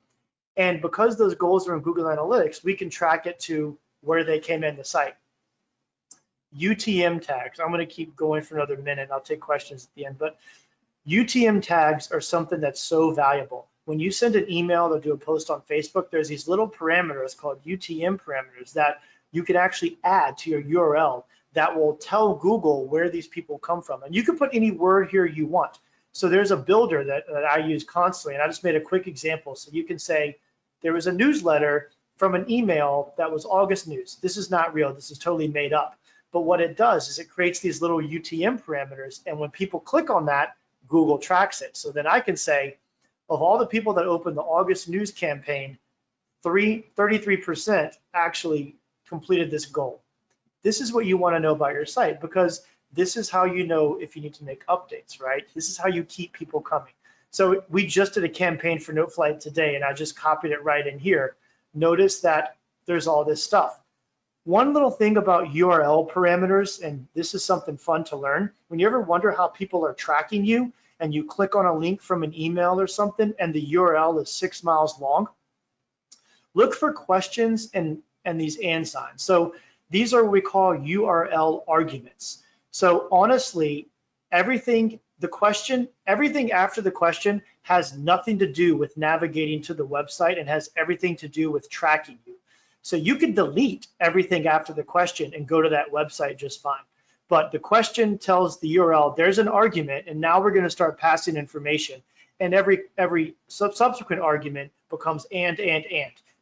And because those goals are in Google Analytics, we can track it to where they came in the site. UTM tags. I'm going to keep going for another minute. I'll take questions at the end, but UTM tags are something that's so valuable. When you send an email or do a post on Facebook, there's these little parameters called UTM parameters that you can actually add to your URL that will tell Google where these people come from. And you can put any word here you want. So there's a builder that I use constantly, and I just made a quick example. So you can say, there was a newsletter from an email that was August news. This is not real. This is totally made up. But what it does is it creates these little UTM parameters, and when people click on that, Google tracks it. So then I can say, of all the people that opened the August news campaign, 33% actually completed this goal. This is what you want to know about your site, because this is how you know if you need to make updates, right? This is how you keep people coming. So we just did a campaign for NoFlight today, and I just copied it right in here. Notice that there's all this stuff. One little thing about URL parameters, and this is something fun to learn, when you ever wonder how people are tracking you, and you click on a link from an email or something, and the URL is 6 miles long, look for questions and these and signs. So these are what we call URL arguments. So honestly, everything after the question has nothing to do with navigating to the website and has everything to do with tracking you. So you can delete everything after the question and go to that website just fine. But the question tells the URL, there's an argument, and now we're going to start passing information. And every subsequent argument becomes and.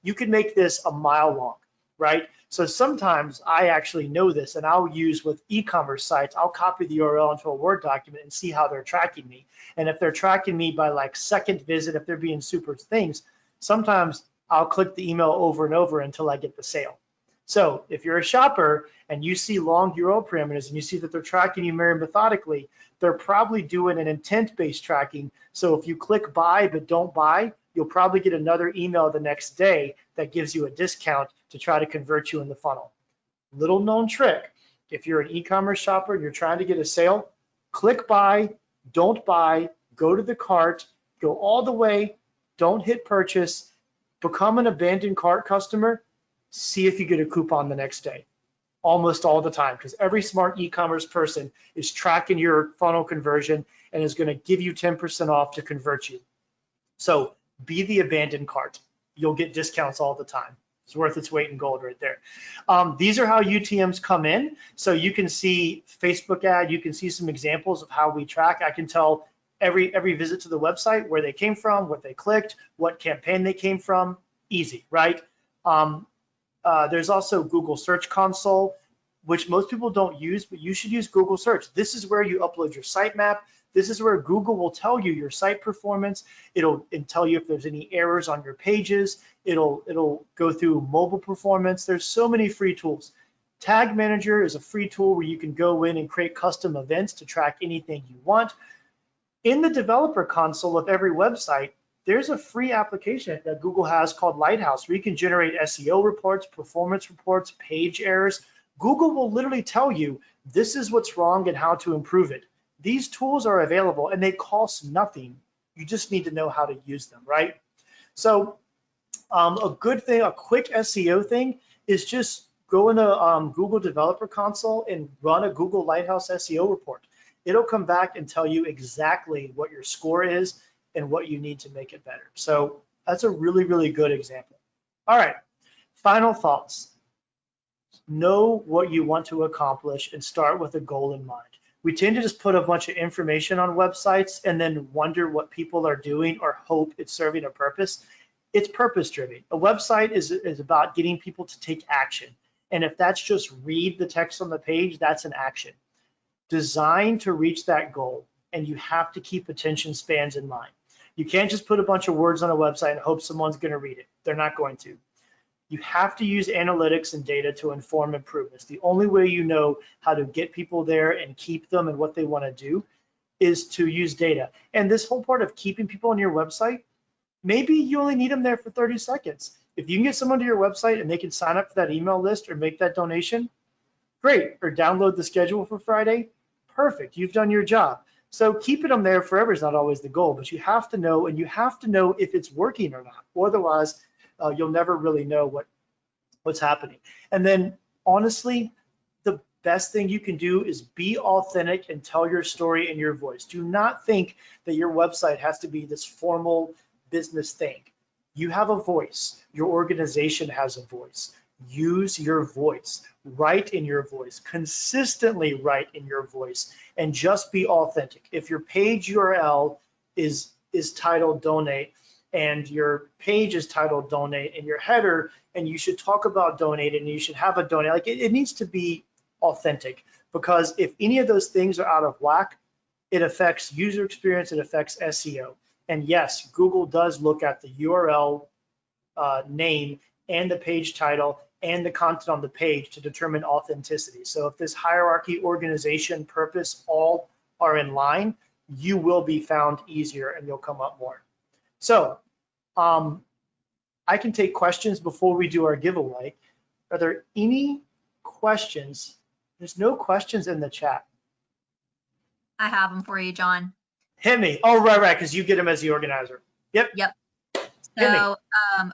You can make this a mile long, right? So sometimes I actually know this, and I'll use with e-commerce sites, I'll copy the URL into a Word document and see how they're tracking me. And if they're tracking me by like second visit, if they're being super things, sometimes I'll click the email over and over until I get the sale. So if you're a shopper and you see long URL parameters and you see that they're tracking you very methodically, they're probably doing an intent-based tracking. So if you click buy but don't buy, you'll probably get another email the next day that gives you a discount to try to convert you in the funnel. Little known trick, if you're an e-commerce shopper and you're trying to get a sale, click buy, don't buy, go to the cart, go all the way, don't hit purchase, become an abandoned cart customer, see if you get a coupon the next day. Almost all the time, because every smart e-commerce person is tracking your funnel conversion and is going to give you 10% off to convert you. So be the abandoned cart. You'll get discounts all the time. It's worth its weight in gold right there. These are how UTMs come in. So you can see Facebook ad, you can see some examples of how we track. I can tell every visit to the website, where they came from, what they clicked, what campaign they came from. Easy, right? There's also Google Search Console, which most people don't use, but you should use Google Search. This is where you upload your sitemap. This is where Google will tell you your site performance. It'll tell you if there's any errors on your pages. It'll go through mobile performance. There's so many free tools. Tag Manager is a free tool where you can go in and create custom events to track anything you want. In the developer console of every website, there's a free application that Google has called Lighthouse, where you can generate SEO reports, performance reports, page errors. Google will literally tell you this is what's wrong and how to improve it. These tools are available and they cost nothing. You just need to know how to use them, right? So a good thing, a quick SEO thing is just go into Google Developer Console and run a Google Lighthouse SEO report. It'll come back and tell you exactly what your score is and what you need to make it better. So that's a really, really good example. All right, final thoughts. Know what you want to accomplish and start with a goal in mind. We tend to just put a bunch of information on websites and then wonder what people are doing or hope it's serving a purpose. It's purpose driven. A website is about getting people to take action. And if that's just read the text on the page, that's an action. Design to reach that goal, and you have to keep attention spans in mind. You can't just put a bunch of words on a website and hope someone's going to read it. They're not going to. You have to use analytics and data to inform improvements. The only way you know how to get people there and keep them and what they want to do is to use data. And this whole part of keeping people on your website, maybe you only need them there for 30 seconds. If you can get someone to your website and they can sign up for that email list or make that donation, great. Or download the schedule for Friday, perfect. You've done your job. So keeping them there forever is not always the goal, but you have to know, and you have to know if it's working or not. Otherwise, you'll never really know what's happening. And then honestly, the best thing you can do is be authentic and tell your story in your voice. Do not think that your website has to be this formal business thing. You have a voice. Your organization has a voice. Use your voice. Write in your voice. Consistently write in your voice, and just be authentic. If your page URL is titled donate, and your page is titled donate, and your header, and you should talk about donate, and you should have a donate, like it needs to be authentic, because if any of those things are out of whack, it affects user experience, it affects SEO. And yes, Google does look at the URL name and the page title and the content on the page to determine authenticity. So if this hierarchy, organization, purpose, all are in line, you will be found easier and you'll come up more. So I can take questions before we do our giveaway. Are there any questions? There's no questions in the chat. I have them for you, John. Hit me. Oh, right, because you get them as the organizer. Yep. So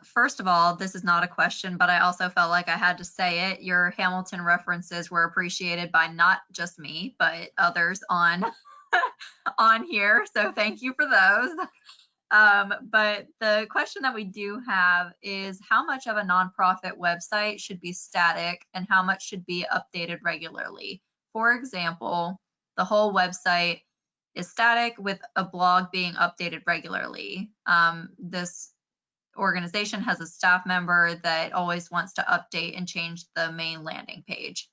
first of all, this is not a question, but I also felt like I had to say it. Your Hamilton references were appreciated by not just me, but others on on here. So thank you for those. But the question that we do have is, how much of a nonprofit website should be static and how much should be updated regularly? For example, the whole website is static with a blog being updated regularly. This organization has a staff member that always wants to update and change the main landing page.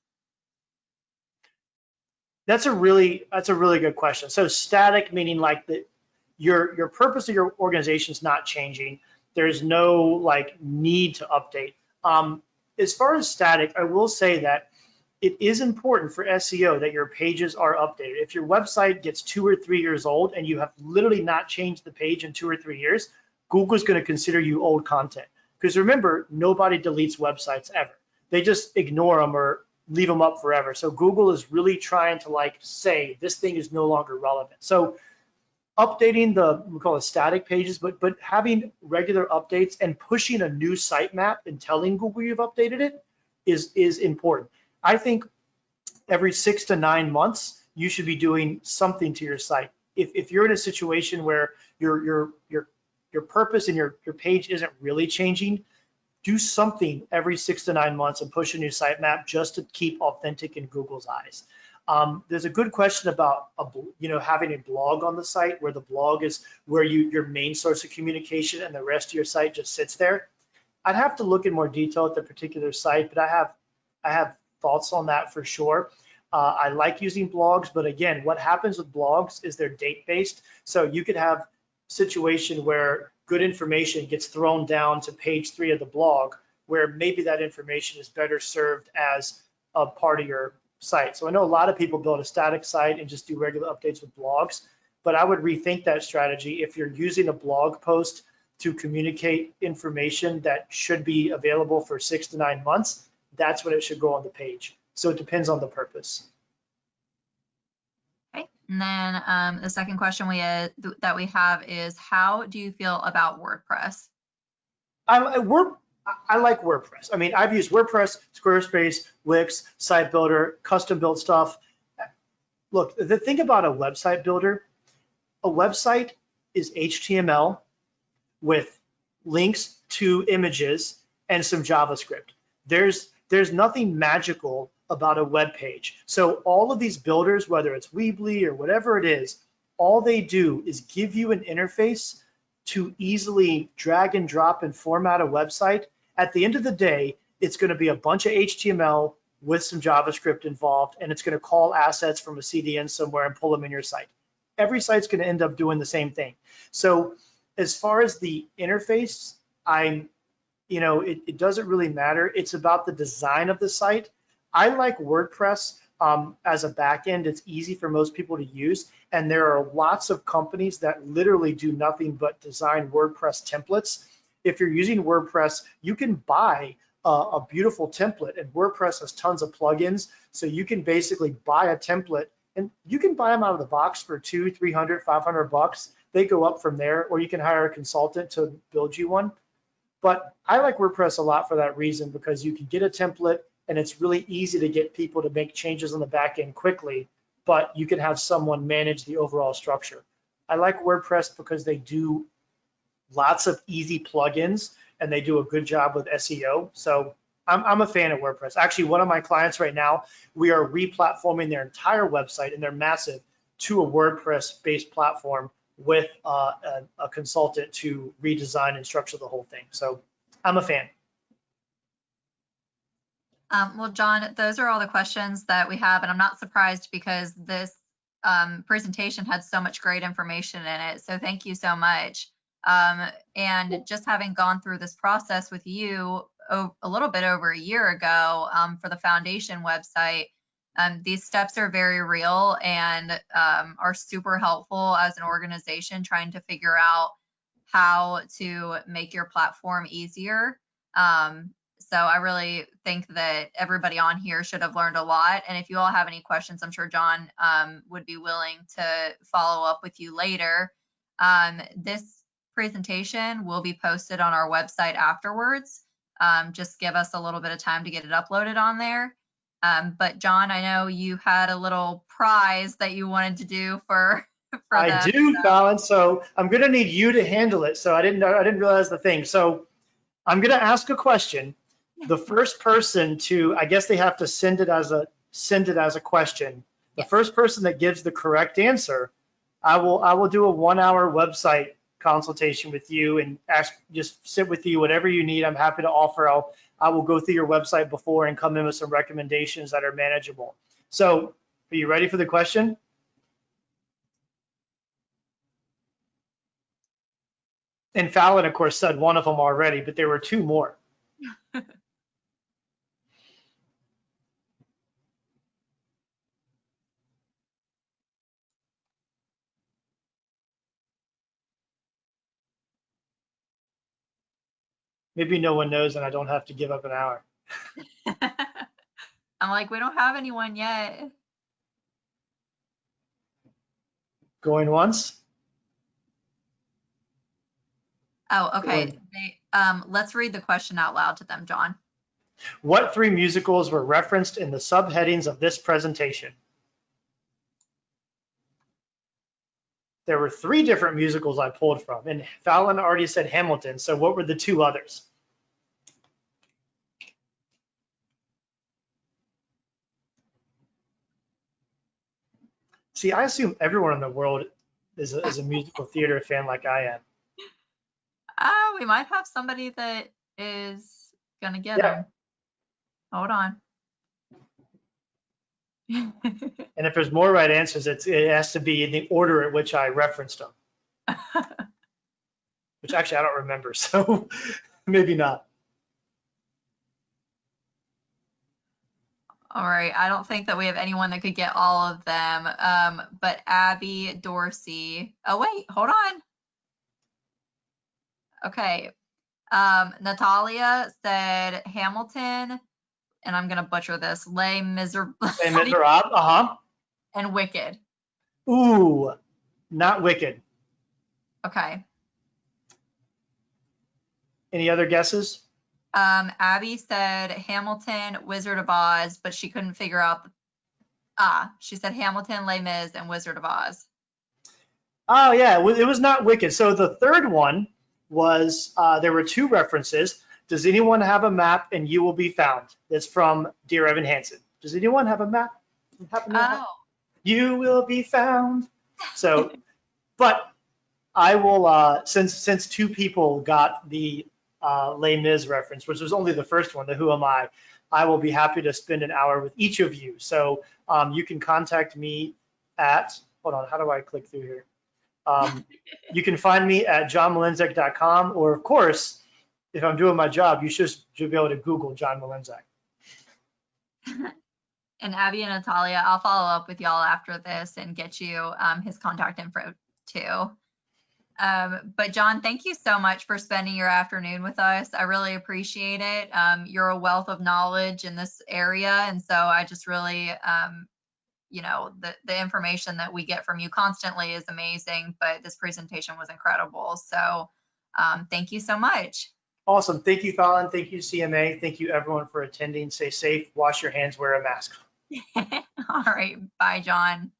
That's a really good question. So static meaning like your purpose of your organization is not changing. There's no like need to update. As far as static, I will say that it is important for SEO that your pages are updated. If your website gets 2 or 3 years old and you have literally not changed the page in 2 or 3 years, Google's going to consider you old content. Because remember, nobody deletes websites ever. They just ignore them or leave them up forever. So Google is really trying to like say this thing is no longer relevant. So updating we call it static pages, but having regular updates and pushing a new sitemap and telling Google you've updated it is important. I think every 6 to 9 months you should be doing something to your site. If you're in a situation where your your purpose and your page isn't really changing, do something every 6 to 9 months and push a new sitemap just to keep authentic in Google's eyes. There's a good question about having a blog on the site, where the blog is where your main source of communication and the rest of your site just sits there. I'd have to look in more detail at the particular site, but I have thoughts on that for sure. I like using blogs, but again, what happens with blogs is they're date-based. So you could have a situation where good information gets thrown down to page 3 of the blog, where maybe that information is better served as a part of your site. So I know a lot of people build a static site and just do regular updates with blogs, but I would rethink that strategy. If you're using a blog post to communicate information that should be available for 6 to 9 months, that's when it should go on the page. So it depends on the purpose. Okay, and then the second question that we have is, how do you feel about WordPress? I like WordPress. I mean, I've used WordPress, Squarespace, Wix, Site Builder, custom built stuff. Look, the thing about a website builder, a website is HTML with links to images and some JavaScript. There's nothing magical about a web page. So all of these builders, whether it's Weebly or whatever it is, all they do is give you an interface to easily drag and drop and format a website. At the end of the day, it's going to be a bunch of HTML with some JavaScript involved, and it's going to call assets from a CDN somewhere and pull them in your site. Every site's going to end up doing the same thing. So as far as the interface, it doesn't really matter. It's about the design of the site. I like WordPress as a backend. It's easy for most people to use, and there are lots of companies that literally do nothing but design WordPress templates. If you're using WordPress, you can buy a beautiful template, and WordPress has tons of plugins, so you can basically buy a template, and you can buy them out of the box for $200, $300, $500. They go up from there, or you can hire a consultant to build you one. But I like WordPress a lot for that reason, because you can get a template and it's really easy to get people to make changes on the back end quickly, but you can have someone manage the overall structure. I like WordPress because they do lots of easy plugins and they do a good job with SEO. So I'm a fan of WordPress. Actually, one of my clients right now, we are re-platforming their entire website, and they're massive, to a WordPress-based platform with a consultant to redesign and structure the whole thing. So I'm a fan. Well, John, those are all the questions that we have, and I'm not surprised because this presentation had so much great information in it. So thank you so much. And just having gone through this process with you a little bit over a year ago for the foundation website, these steps are very real and are super helpful as an organization trying to figure out how to make your platform easier. So I really think that everybody on here should have learned a lot. And if you all have any questions, I'm sure John would be willing to follow up with you later. This presentation will be posted on our website afterwards. Just give us a little bit of time to get it uploaded on there. But John, I know you had a little prize that you wanted to do for I do, Fallon. So I'm going to need you to handle it. So I didn't realize the thing. So I'm going to ask a question. The first person to, I guess they have to send it as a question. The first person that gives the correct answer, I will do a 1-hour website consultation with you and just sit with you, whatever you need. I'm happy to offer. I will go through your website before and come in with some recommendations that are manageable. So are you ready for the question? And Fallon, of course, said one of them already, but there were 2 more. Maybe no one knows and I don't have to give up an hour. I'm like, we don't have anyone yet. Going once? Oh, okay. Let's read the question out loud to them, John. What 3 musicals were referenced in the subheadings of this presentation? there were 3 different musicals I pulled from, and Fallon already said Hamilton. So what were the 2 others? See, I assume everyone in the world is a musical theater fan like I am. We might have somebody that is gonna get Yeah. them. Hold on. And if there's more right answers, it has to be in the order at which I referenced them, which actually I don't remember, so maybe not. All right, I don't think that we have anyone that could get all of them. But Abby Dorsey. Oh wait, hold on. Okay. Natalia said Hamilton, and I'm gonna butcher this. Les Miserables Les Miserables, and Wicked. Ooh, not Wicked. Okay. Any other guesses? Abby said Hamilton, Wizard of Oz, but she couldn't figure out. She said Hamilton, Les Mis, and Wizard of Oz. Oh yeah, it was not Wicked. So the third one was there were 2 references. Does anyone have a map and you will be found? That's from Dear Evan Hansen. Does anyone have a map? You will be found. So, but I will since 2 people got the Les Mis reference, which was only the first one, the Who Am I will be happy to spend an hour with each of you. So you can contact me at, hold on, how do I click through here? You can find me at johnmalenzak.com, or of course, if I'm doing my job, you should be able to Google John Malenzak. And Abby and Natalia, I'll follow up with y'all after this and get you his contact info too. But John, thank you so much for spending your afternoon with us. I really appreciate it. You're a wealth of knowledge in this area. And so I just really, you know, the information that we get from you constantly is amazing, but this presentation was incredible. So thank you so much. Awesome. Thank you, Fallon. Thank you, CMA. Thank you, everyone, for attending. Stay safe, wash your hands, wear a mask. All right. Bye, John.